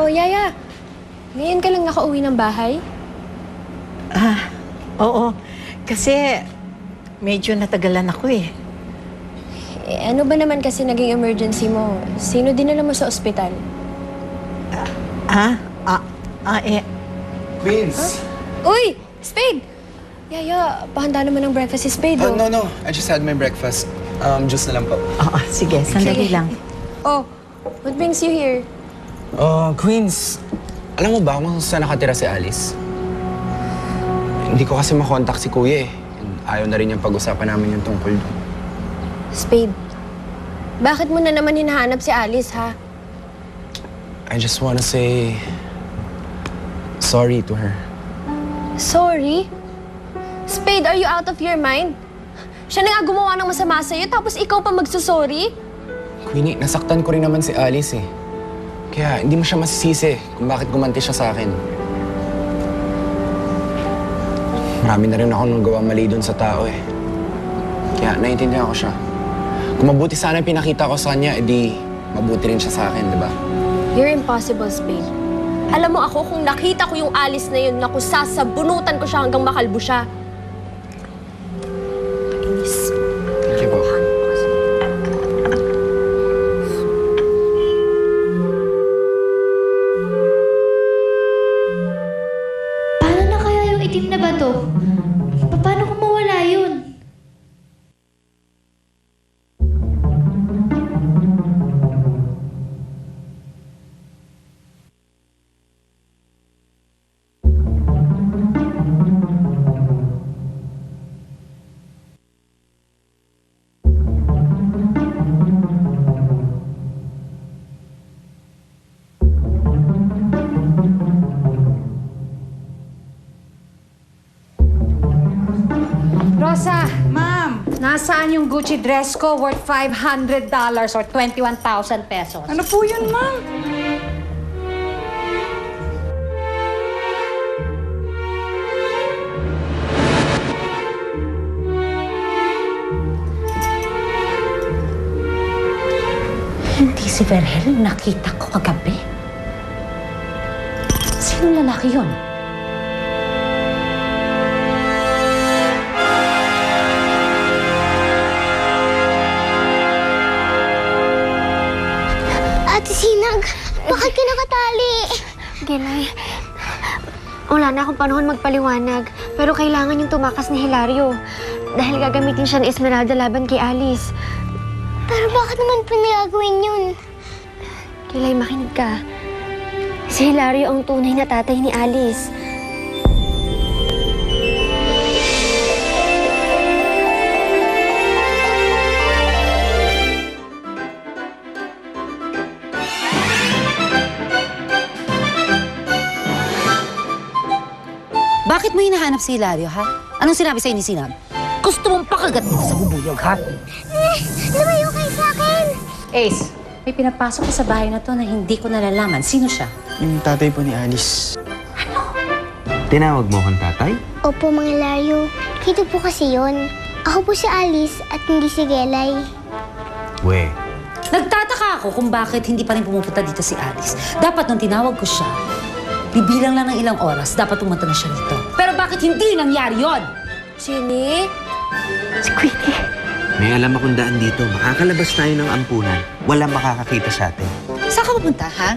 Yaya. Ngayon ka lang nakauwi ng bahay? Oo. Kasi medyo natagalan ako eh. Ano ba naman kasi naging emergency mo? Sino dinala mo sa ospital? Vince! Uy! Spade! Yaya, pahanda naman ng breakfast si Spade, oh. No. I just had my breakfast. Juice na lang po. Oo, sige. Sandali lang. Oh, what brings you here? Queens, alam mo ba kung saan nakatira si Alice? Hindi ko kasi makontak si Kuya eh. And ayaw na rin yung pag-usapan namin yung tungkol doon. Spade, bakit mo na naman hinahanap si Alice, ha? I just wanna say sorry to her. Sorry? Spade, are you out of your mind? Siya na nga gumawa ng masama sa'yo, tapos ikaw pa magsusorry? Queenie, nasaktan ko rin naman si Alice eh. Kaya hindi mo siya masisisi kung bakit gumanti siya sa akin. Marami na rin ako nung gawang mali doon sa tao eh. Kaya naiintindihan ko siya. Kung mabuti sana yung pinakita ko sa kanya, edi mabuti rin siya sa akin, di ba? You're impossible, Spade. Alam mo ako, kung nakita ko yung Alice na yun, naku, sasabunutan ko siya hanggang makalbo siya. Kainis. Thank you po. Paano na kaya yung itim na bato? Paano kung mawala yun? Rosa! Ma'am! Nasaan yung Gucci dress ko worth $500 or 21,000 pesos? Ano po yun, ma'am? Hindi si Vergel nakita ko kagabi. Sino lalaki yun? Ate Sinag, bakit ka nakatali? Gilay, wala na akong panahon magpaliwanag. Pero kailangan yung tumakas ni Hilario. Dahil gagamitin siya ng Esmeralda laban kay Alice. Pero bakit naman pinagagawin yun? Gilay, makinig ka. Si Hilario ang tunay na tatay ni Alice. Bakit mo hinahanap si Hilario, ha? Anong sinabi sa'yo ni Sinab? Gusto mong pakagat dito sa bubuyog, ha? Lumayo kayo sa akin! Ace, may pinapasok ko sa bahay na to na hindi ko nalalaman. Sino siya? Yung tatay po ni Alice. Tinawag mo akong tatay? Opo, mga layo. Dito po kasi yon. Ako po si Alice at hindi si Gelay. We. Nagtataka ako kung bakit hindi pa rin pumupunta dito si Alice. Dapat nung tinawag ko siya, bibilang lang ng ilang oras, dapat pumunta na siya dito. Pero bakit hindi nangyari yon? Sini? Si Queenie. May alam akong daan dito. Makakalabas tayo ng ampunan. Walang makakakita sa atin. Saan ka pupunta, ha?